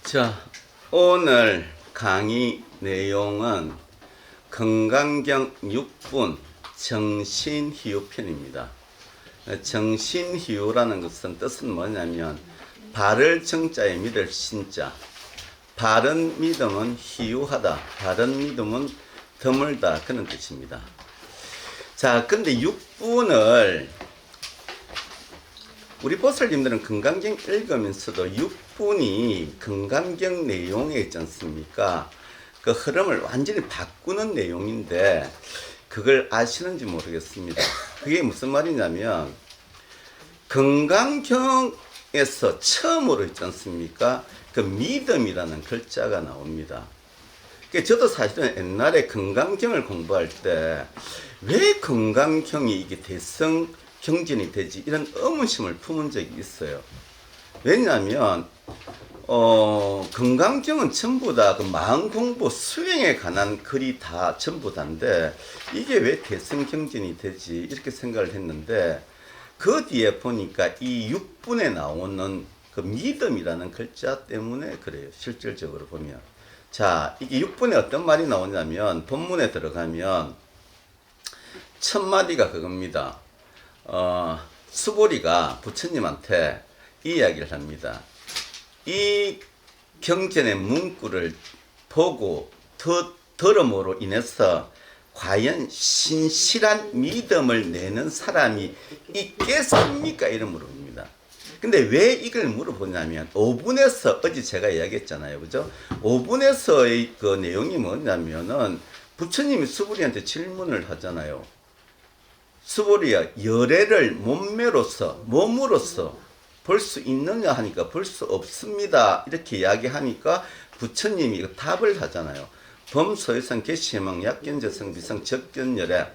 자, 오늘 강의 내용은 건강경 6분 정신희유편입니다. 정신희유라는 것은 뜻은 뭐냐면 바를 정자에 믿을 신자, 바른 믿음은 희유하다, 바른 믿음은 드물다, 그런 뜻입니다. 자, 근데 6분을 우리 보살님들은 건강경 읽으면서도 6분이 건강경 내용에 있지 않습니까? 그 흐름을 완전히 바꾸는 내용인데 그걸 아시는지 모르겠습니다. 그게 무슨 말이냐면 건강경에서 처음으로 있지 않습니까? 그 믿음이라는 글자가 나옵니다. 저도 사실은 옛날에 건강경을 공부할 때 왜 건강경이 이게 대성 경전이 되지? 이런 의문심을 품은 적이 있어요. 왜냐하면 건강경은 전부 다 그 마음 공부 수행에 관한 글이 다 전부 다인데 이게 왜 대성경전이 되지? 이렇게 생각을 했는데 그 뒤에 보니까 이 6분에 나오는 그 믿음이라는 글자 때문에 그래요. 실질적으로 보면. 자, 이게 6분에 어떤 말이 나오냐면 본문에 들어가면 첫 마디가 그겁니다. 수보리가 부처님한테 이 이야기를 합니다. 이 경전의 문구를 보고 들음으로 인해서 과연 신실한 믿음을 내는 사람이 있겠습니까? 이런 물어봅니다. 근데 왜 이걸 물어보냐면 5분에서 어제 제가 이야기했잖아요. 그죠? 5분에서의 그 내용이 뭐냐면은 부처님이 수보리한테 질문을 하잖아요. 수보리야, 열애를 몸으로서 볼 수 있느냐 하니까 볼 수 없습니다. 이렇게 이야기하니까 부처님이 답을 하잖아요. 범소유성 개시해망 약견재성 비성 적견열애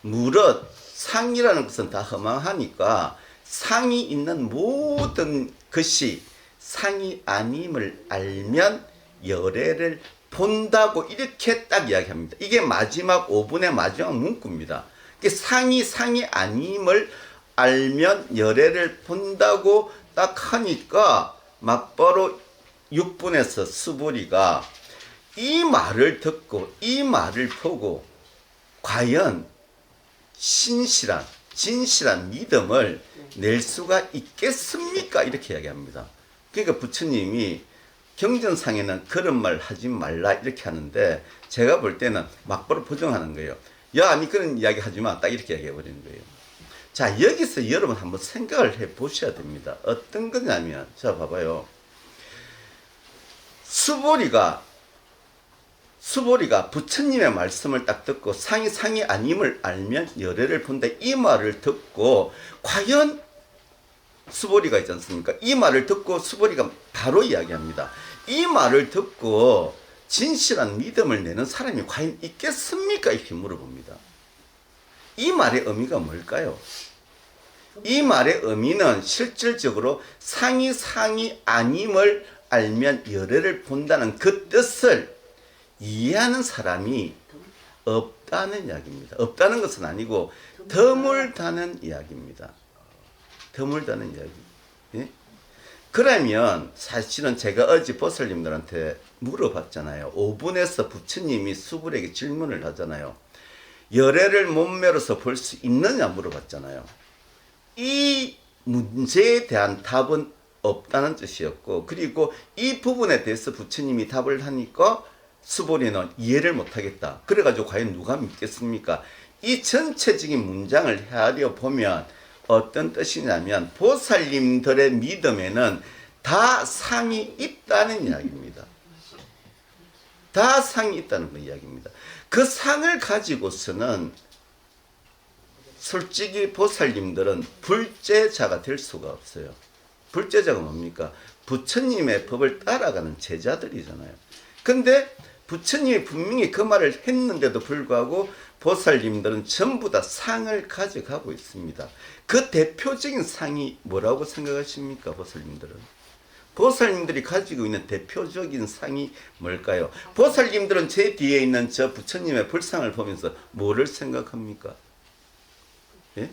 무릇 상이라는 것은 다 허망하니까 상이 있는 모든 것이 상이 아님을 알면 열애를 본다고 이렇게 딱 이야기합니다. 이게 마지막 5분의 마지막 문구입니다. 상이 아님을 알면 열애를 본다고 딱 하니까 막바로 6분에서 수보리가 이 말을 듣고 이 말을 보고 과연 진실한 믿음을 낼 수가 있겠습니까? 이렇게 이야기합니다. 그러니까 부처님이 경전상에는 그런 말 하지 말라 이렇게 하는데 제가 볼 때는 막바로 부정하는 거예요. 야, 아니 그런 이야기 하지 마. 딱 이렇게 이야기해 버리는 거예요. 자, 여기서 여러분 한번 생각을 해 보셔야 됩니다. 어떤 거냐면, 자, 봐봐요. 수보리가 부처님의 말씀을 딱 듣고 상이 아님을 알면 열애를 본다. 이 말을 듣고 과연 수보리가 있지 않습니까? 이 말을 듣고 수보리가 바로 이야기합니다. 이 말을 듣고 진실한 믿음을 내는 사람이 과연 있겠습니까? 이렇게 물어봅니다. 이 말의 의미가 뭘까요? 이 말의 의미는 실질적으로 상이 아님을 알면 열애를 본다는 그 뜻을 이해하는 사람이 없다는 이야기입니다. 없다는 것은 아니고 드물다는 이야기입니다. 드물다는 이야기. 예? 그러면 사실은 제가 어제 보살님들한테 물어봤잖아요. 5분에서 부처님이 수불에게 질문을 하잖아요. 열애를 몸매로서 볼 수 있느냐 물어봤잖아요. 이 문제에 대한 답은 없다는 뜻이었고, 그리고 이 부분에 대해서 부처님이 답을 하니까 수보리는 이해를 못하겠다. 그래가지고 과연 누가 믿겠습니까? 이 전체적인 문장을 헤아려 보면 어떤 뜻이냐면 보살님들의 믿음에는 다 상이 있다는 이야기입니다. 다 상이 있다는 그 이야기입니다. 그 상을 가지고서는 솔직히 보살님들은 불제자가 될 수가 없어요. 불제자가 뭡니까? 부처님의 법을 따라가는 제자들이잖아요. 근데 부처님이 분명히 그 말을 했는데도 불구하고 보살님들은 전부 다 상을 가져가고 있습니다. 그 대표적인 상이 뭐라고 생각하십니까? 보살님들이 가지고 있는 대표적인 상이 뭘까요? 보살님들은 제 뒤에 있는 저 부처님의 불상을 보면서 뭐를 생각합니까? 예?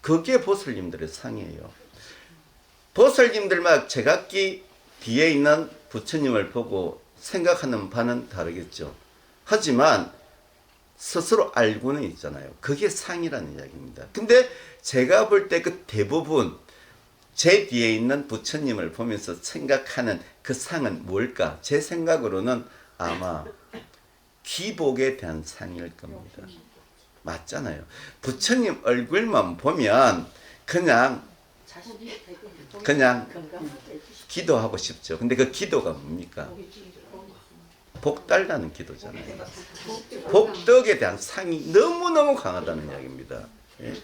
그게 보살님들의 상이에요. 보살님들만 제각기 뒤에 있는 부처님을 보고 생각하는 바는 다르겠죠. 하지만 스스로 알고는 있잖아요. 그게 상이라는 이야기입니다. 근데 제가 볼 때 그 대부분 제 뒤에 있는 부처님을 보면서 생각하는 그 상은 뭘까? 제 생각으로는 아마 귀복에 대한 상일 겁니다. 맞잖아요. 부처님 얼굴만 보면 그냥 기도하고 싶죠. 근데 그 기도가 뭡니까? 복 달라는 기도잖아요. 복덕에 대한 상이 너무너무 강하다는 이야기입니다. 예?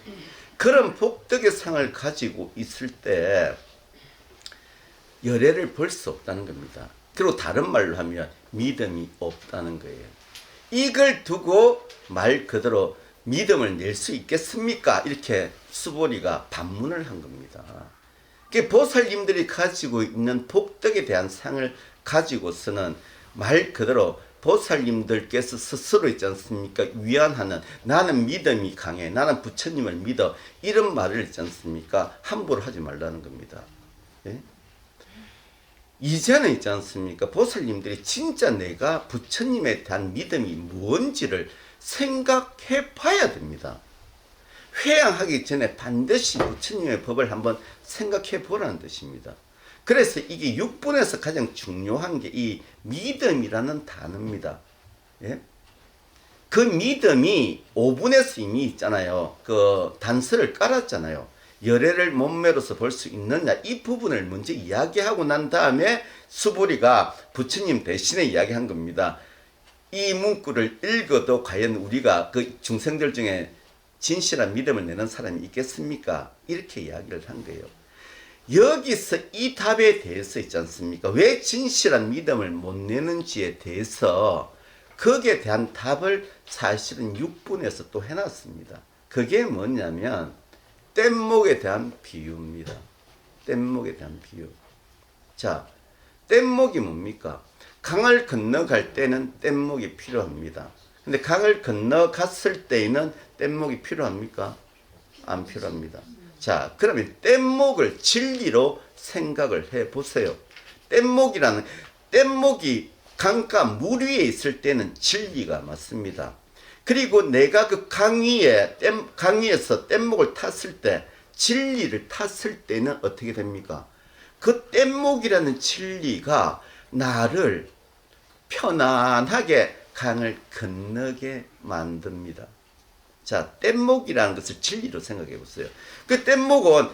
그런 복덕의 상을 가지고 있을 때 열애를 볼 수 없다는 겁니다. 그리고 다른 말로 하면 믿음이 없다는 거예요. 이걸 두고 말 그대로 믿음을 낼 수 있겠습니까? 이렇게 수보리가 반문을 한 겁니다. 보살님들이 가지고 있는 복덕에 대한 상을 가지고서는 말 그대로 보살님들께서 스스로 있지 않습니까? 위안하는 나는 믿음이 강해. 나는 부처님을 믿어. 이런 말을 있지 않습니까? 함부로 하지 말라는 겁니다. 예? 이제는 있지 않습니까? 보살님들이 진짜 내가 부처님에 대한 믿음이 뭔지를 생각해 봐야 됩니다. 회양하기 전에 반드시 부처님의 법을 한번 생각해 보라는 뜻입니다. 그래서 이게 6분에서 가장 중요한 게 이 믿음이라는 단어입니다. 예? 그 믿음이 5분에서 이미 있잖아요. 그 단서를 깔았잖아요. 열애를 몸매로서 볼 수 있느냐 이 부분을 먼저 이야기하고 난 다음에 수보리가 부처님 대신에 이야기한 겁니다. 이 문구를 읽어도 과연 우리가 그 중생들 중에 진실한 믿음을 내는 사람이 있겠습니까? 이렇게 이야기를 한 거예요. 여기서 이 답에 대해서 있지 않습니까? 왜 진실한 믿음을 못 내는지에 대해서 거기에 대한 답을 사실은 6분에서 또 해놨습니다. 그게 뭐냐면 뗏목에 대한 비유입니다. 뗏목에 대한 비유. 자, 뗏목이 뭡니까? 강을 건너갈 때는 뗏목이 필요합니다. 근데 강을 건너갔을 때에는 뗏목이 필요합니까? 안 필요합니다. 자, 그러면 뗏목을 진리로 생각을 해 보세요. 뗏목이 강가 물 위에 있을 때는 진리가 맞습니다. 그리고 내가 그 강위에서 뗏목을 탔을 때, 진리를 탔을 때는 어떻게 됩니까? 그 뗏목이라는 진리가 나를 편안하게 강을 건너게 만듭니다. 자, 뗏목이라는 것을 진리로 생각해 보세요. 그 뗏목은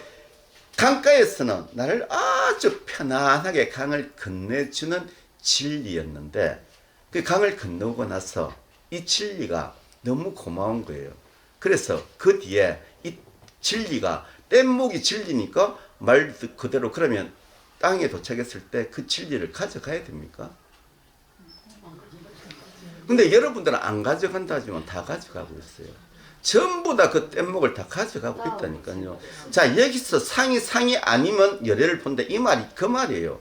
강가에서는 나를 아주 편안하게 강을 건네주는 진리였는데 그 강을 건너고 나서 이 진리가 너무 고마운 거예요. 그래서 그 뒤에 이 진리가 뗏목이 진리니까 말 그대로 그러면 땅에 도착했을 때 그 진리를 가져가야 됩니까? 근데 여러분들은 안 가져간다 하지만 다 가져가고 있어요. 전부 다 그 뗏목을 다 가져가고 있다니까요. 자, 여기서 상이 아니면 열애를 본다. 이 말이 그 말이에요.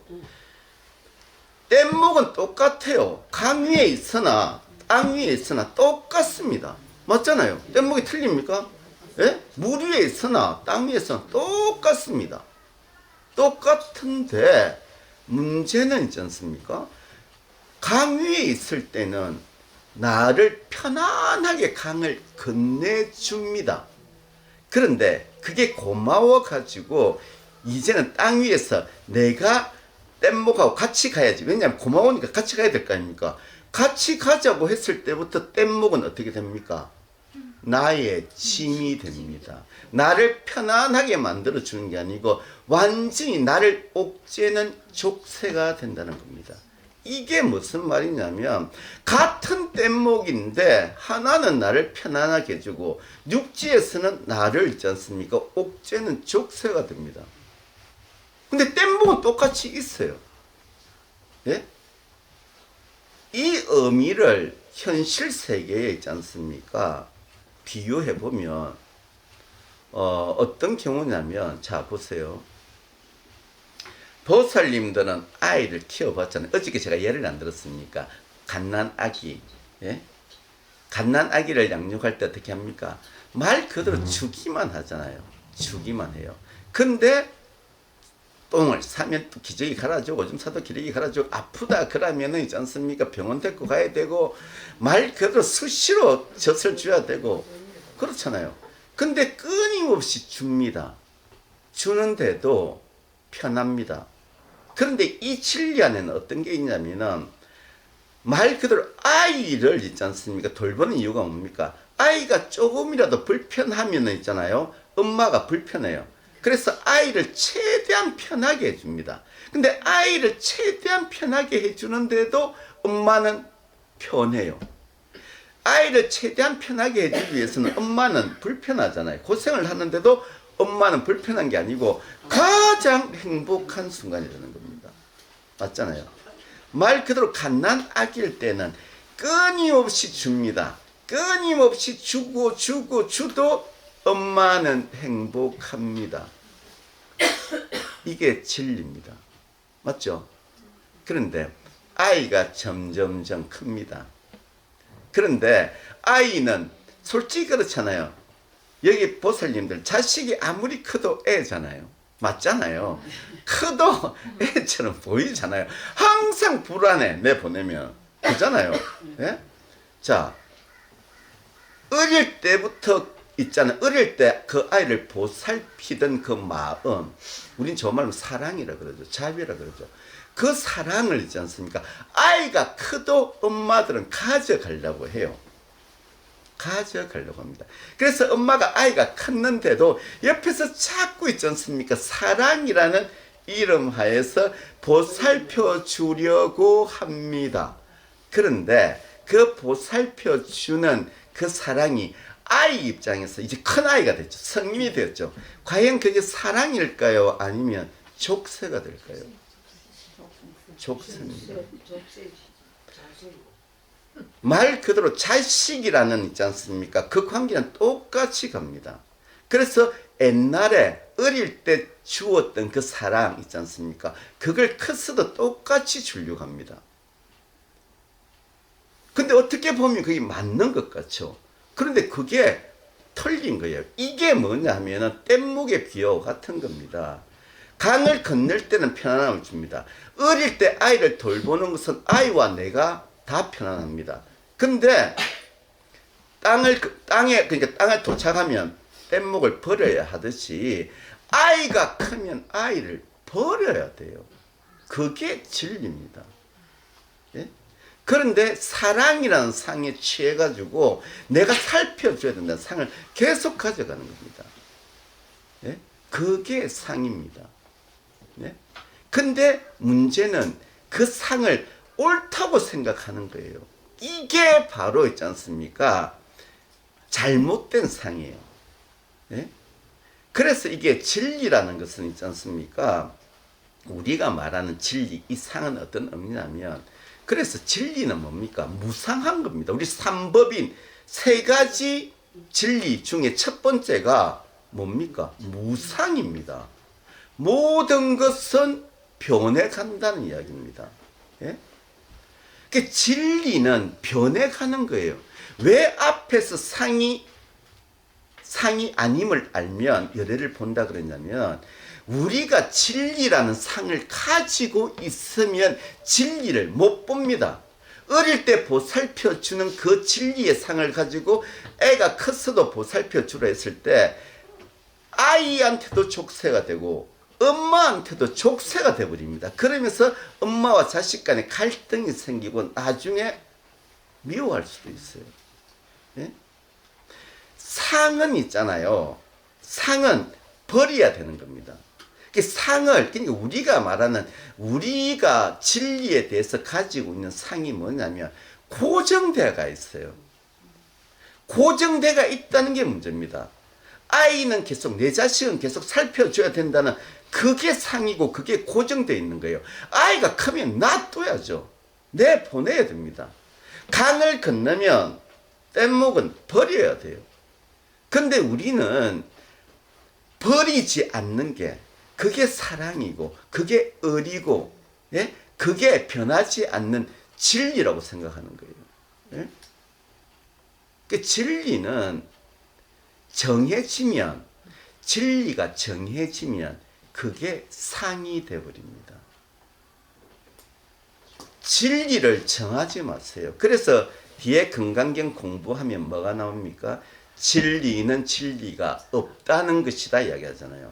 뗏목은 똑같아요. 강 위에 있으나 땅 위에 있으나 똑같습니다. 맞잖아요. 뗏목이 틀립니까? 예? 물 위에 있으나 땅 위에 있으나 똑같습니다. 똑같은데 문제는 있지 않습니까? 강 위에 있을 때는 나를 편안하게 강을 건네줍니다. 그런데 그게 고마워가지고 이제는 땅 위에서 내가 뗏목하고 같이 가야지. 왜냐하면 고마우니까 같이 가야 될 거 아닙니까? 같이 가자고 했을 때부터 뗏목은 어떻게 됩니까? 나의 짐이 됩니다. 나를 편안하게 만들어주는 게 아니고 완전히 나를 옥죄는 족쇄가 된다는 겁니다. 이게 무슨 말이냐면 같은 뗏목인데 하나는 나를 편안하게 해주고 육지에서는 나를 있지 않습니까? 옥죄는 족쇄가 됩니다. 근데 뗏목은 똑같이 있어요. 예? 이 의미를 현실 세계에 있지 않습니까? 비유해 보면 어떤 경우냐면 자 보세요. 보살님들은 아이를 키워봤잖아요. 어저께 제가 예를 안 들었습니까? 갓난아기. 예? 갓난아기를 양육할 때 어떻게 합니까? 말 그대로 주기만 하잖아요. 주기만 해요. 근데 똥을 싸면 또 기저귀 갈아주고 오줌 싸도 기저귀 갈아주고 아프다 그러면은 있지 않습니까? 병원 데리고 가야 되고 말 그대로 수시로 젖을 줘야 되고 그렇잖아요. 근데 끊임없이 줍니다. 주는데도 편합니다. 그런데 이 진리 안에는 어떤 게 있냐면은 말 그대로 아이를 있지 않습니까? 돌보는 이유가 뭡니까? 아이가 조금이라도 불편하면 있잖아요. 엄마가 불편해요. 그래서 아이를 최대한 편하게 해줍니다. 근데 아이를 최대한 편하게 해주는데도 엄마는 편해요. 아이를 최대한 편하게 해주기 위해서는 엄마는 불편하잖아요. 고생을 하는데도 엄마는 불편한 게 아니고 가장 행복한 순간이 되는 겁니다. 맞잖아요. 말 그대로 갓난 아기일 때는 끊임없이 줍니다. 끊임없이 주고 주도 엄마는 행복합니다. 이게 진리입니다. 맞죠? 그런데 아이가 점점점 큽니다. 그런데 아이는 솔직히 그렇잖아요. 여기 보살님들 자식이 아무리 커도 애잖아요. 맞잖아요. 커도 애처럼 보이잖아요. 항상 불안해 내보내면. 그잖아요. 예? 자, 어릴 때부터 있잖아요. 어릴 때 그 아이를 보살피던 그 마음, 우린 저 말로 사랑이라 그러죠. 자비라 그러죠. 그 사랑을 있지 않습니까? 아이가 커도 엄마들은 가져가려고 해요. 가져가려고 합니다. 그래서 엄마가 아이가 컸는데도 옆에서 자꾸 있지 않습니까? 사랑이라는 이름 하에서 보살펴 주려고 합니다. 그런데 그 보살펴 주는 그 사랑이 아이 입장에서 이제 큰 아이가 됐죠. 성인이 되었죠. 과연 그게 사랑일까요? 아니면 족쇄가 될까요? 족쇄입니다. 말 그대로 자식이라는 있지 않습니까? 그 관계는 똑같이 갑니다. 그래서 옛날에 어릴 때 주었던 그 사랑 있지 않습니까? 그걸 커서도 똑같이 주려고 합니다. 근데 어떻게 보면 그게 맞는 것 같죠. 그런데 그게 틀린 거예요. 이게 뭐냐 하면은 뗏목의 비유와 같은 겁니다. 강을 건널 때는 편안함을 줍니다. 어릴 때 아이를 돌보는 것은 아이와 내가 다 편안합니다. 근데 그러니까 땅에 도착하면 뗏목을 버려야 하듯이 아이가 크면 아이를 버려야 돼요. 그게 진리입니다. 예? 그런데 사랑이라는 상에 취해가지고 내가 살펴줘야 된다는 상을 계속 가져가는 겁니다. 예? 그게 상입니다. 예? 근데 문제는 그 상을 옳다고 생각하는 거예요. 이게 바로 있지 않습니까? 잘못된 상이에요. 예? 그래서 이게 진리라는 것은 있지 않습니까? 우리가 말하는 진리, 이 상은 어떤 의미냐면, 그래서 진리는 뭡니까? 무상한 겁니다. 우리 삼법인 세 가지 진리 중에 첫 번째가 뭡니까? 무상입니다. 모든 것은 변해간다는 이야기입니다. 예? 그 진리는 변해가는 거예요. 왜 앞에서 상이 아님을 알면 열애를 본다 그랬냐면, 우리가 진리라는 상을 가지고 있으면 진리를 못 봅니다. 어릴 때 보살펴 주는 그 진리의 상을 가지고 애가 컸어도 보살펴 주라 했을 때 아이한테도 족쇄가 되고 엄마한테도 족쇄가 되어버립니다. 그러면서 엄마와 자식 간에 갈등이 생기고 나중에 미워할 수도 있어요. 예? 상은 있잖아요. 상은 버려야 되는 겁니다. 그러니까 우리가 말하는 우리가 진리에 대해서 가지고 있는 상이 뭐냐면 고정대가 있어요. 고정대가 있다는 게 문제입니다. 아이는 계속, 내 자식은 계속 살펴줘야 된다는 그게 상이고 그게 고정되어 있는 거예요. 아이가 크면 놔둬야죠. 내보내야 됩니다. 강을 건너면 뗏목은 버려야 돼요. 근데 우리는 버리지 않는 게 그게 사랑이고 그게 의리고, 예? 그게 변하지 않는 진리라고 생각하는 거예요. 예? 그 진리는 정해지면, 진리가 정해지면 그게 상이 되어버립니다. 진리를 정하지 마세요. 그래서 뒤에 금강경 공부하면 뭐가 나옵니까? 진리는 진리가 없다는 것이다 이야기하잖아요.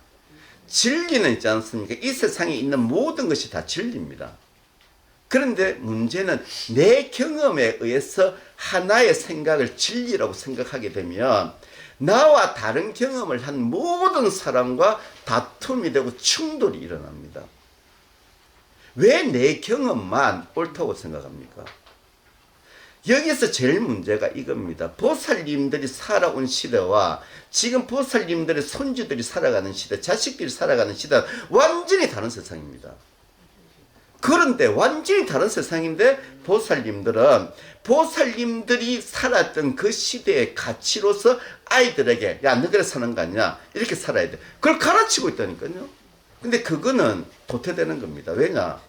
진리는 있지 않습니까? 이 세상에 있는 모든 것이 다 진리입니다. 그런데 문제는 내 경험에 의해서 하나의 생각을 진리라고 생각하게 되면 나와 다른 경험을 한 모든 사람과 다툼이 되고 충돌이 일어납니다. 왜 내 경험만 옳다고 생각합니까? 여기서 제일 문제가 이겁니다. 보살님들이 살아온 시대와 지금 보살님들의 손주들이 살아가는 시대, 자식들이 살아가는 시대는 완전히 다른 세상입니다. 그런데 완전히 다른 세상인데 보살님들이 살았던 그 시대의 가치로서 아이들에게 야 너그래 사는 거 아니냐 이렇게 살아야 돼. 그걸 가르치고 있다니까요. 근데 그거는 도태되는 겁니다. 왜냐?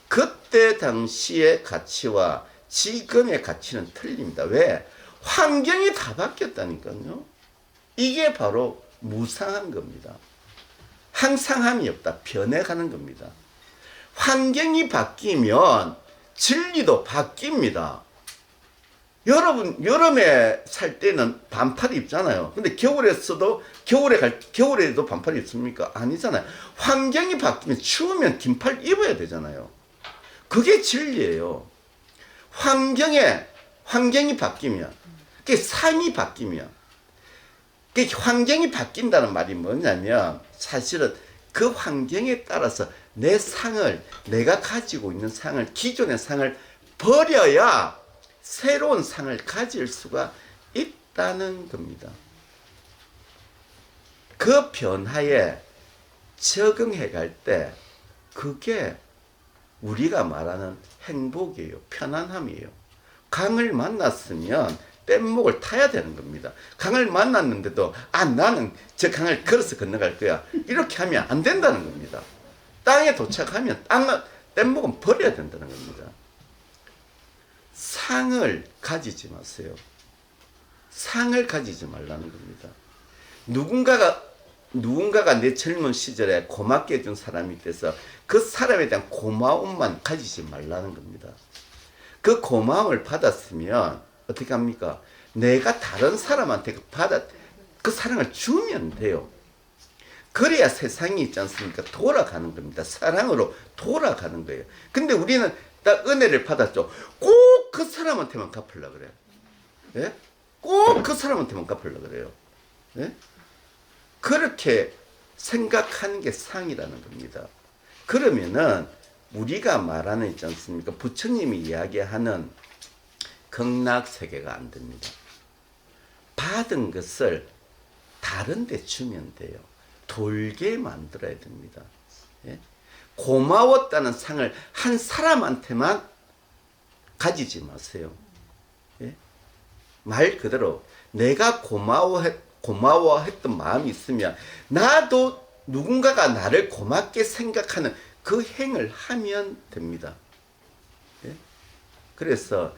그때 당시의 가치와 지금의 가치는 틀립니다. 왜? 환경이 다 바뀌었다니까요. 이게 바로 무상한 겁니다. 항상함이 없다. 변해가는 겁니다. 환경이 바뀌면 진리도 바뀝니다. 여러분 여름에 살 때는 반팔 입잖아요. 근데 겨울에도 반팔 입습니까? 아니잖아요. 환경이 바뀌면 추우면 긴팔 입어야 되잖아요. 그게 진리예요. 환경이 바뀌면, 그 삶이 바뀌면, 그 환경이 바뀐다는 말이 뭐냐면 사실은 그 환경에 따라서 내가 가지고 있는 상을, 기존의 상을 버려야 새로운 상을 가질 수가 있다는 겁니다. 그 변화에 적응해 갈 때 그게 우리가 말하는 행복이에요. 편안함이에요. 강을 만났으면 뗏목을 타야 되는 겁니다. 강을 만났는데도 나는 저 강을 걸어서 건너갈 거야. 이렇게 하면 안 된다는 겁니다. 땅에 도착하면 뗏목은 버려야 된다는 겁니다. 상을 가지지 마세요. 상을 가지지 말라는 겁니다. 누군가가 내 젊은 시절에 고맙게 해준 사람이 있어서 그 사람에 대한 고마움만 가지지 말라는 겁니다. 그 고마움을 받았으면 어떻게 합니까? 내가 다른 사람한테 그 사랑을 주면 돼요. 그래야 세상이 있지 않습니까? 돌아가는 겁니다. 사랑으로 돌아가는 거예요. 근데 우리는 딱 은혜를 받았죠. 꼭 그 사람한테만 갚으려고 그래요. 예? 꼭 그 사람한테만 갚으려고 그래요. 예? 그렇게 생각하는 게 상이라는 겁니다. 그러면은 우리가 말하는 있지 않습니까? 부처님이 이야기하는 극락세계가 안 됩니다. 받은 것을 다른 데 주면 돼요. 돌게 만들어야 됩니다. 예? 고마웠다는 상을 한 사람한테만 가지지 마세요. 예? 말 그대로 내가 고마워했던 마음이 있으면 나도 누군가가 나를 고맙게 생각하는 그 행을 하면 됩니다. 예? 그래서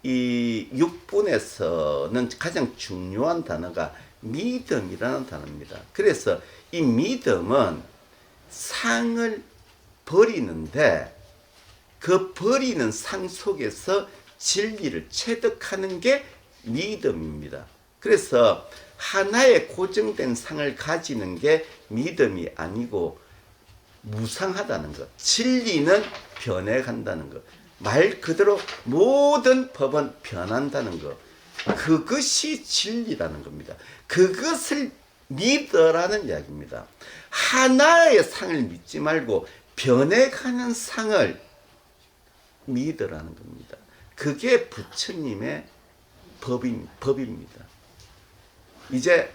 이 6분에서는 가장 중요한 단어가 믿음이라는 단어입니다. 그래서 이 믿음은 상을 버리는데 그 버리는 상 속에서 진리를 체득하는 게 믿음입니다. 그래서 하나의 고정된 상을 가지는 게 믿음이 아니고 무상하다는 것. 진리는 변해간다는 것. 말 그대로 모든 법은 변한다는 것. 그것이 진리라는 겁니다. 그것을 믿으라는 이야기입니다. 하나의 상을 믿지 말고 변해가는 상을 믿으라는 겁니다. 그게 부처님의 법입니다. 이제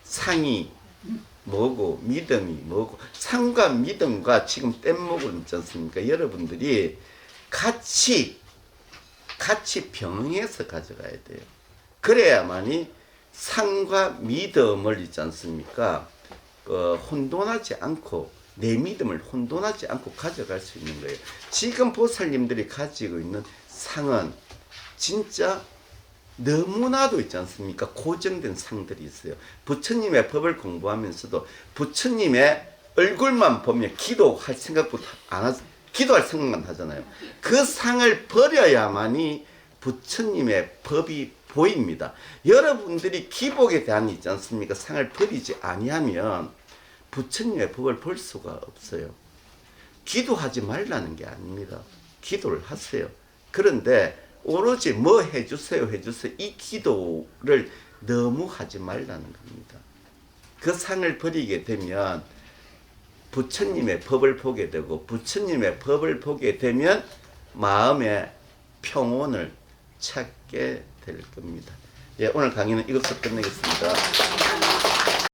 상이 뭐고 믿음이 뭐고, 상과 믿음과 지금 뗏목을 있지 않습니까? 여러분들이 같이 병행해서 가져가야 돼요. 그래야만이 상과 믿음을 있지 않습니까? 혼돈하지 않고, 내 믿음을 혼돈하지 않고 가져갈 수 있는 거예요. 지금 보살님들이 가지고 있는 상은 진짜 너무나도 있지 않습니까? 고정된 상들이 있어요. 부처님의 법을 공부하면서도 부처님의 얼굴만 보면 기도할 생각부터 안 하, 기도할 생각만 하잖아요. 그 상을 버려야만이 부처님의 법이 보입니다. 여러분들이 기복에 대한 있지 않습니까? 상을 버리지 아니하면 부처님의 법을 볼 수가 없어요. 기도하지 말라는 게 아닙니다. 기도를 하세요. 그런데 오로지 뭐 해주세요 해주세요 이 기도를 너무 하지 말라는 겁니다. 그 상을 버리게 되면 부처님의 법을 보게 되고, 부처님의 법을 보게 되면 마음의 평온을 찾게 될 겁니다. 예, 오늘 강의는 이것으로 끝내겠습니다.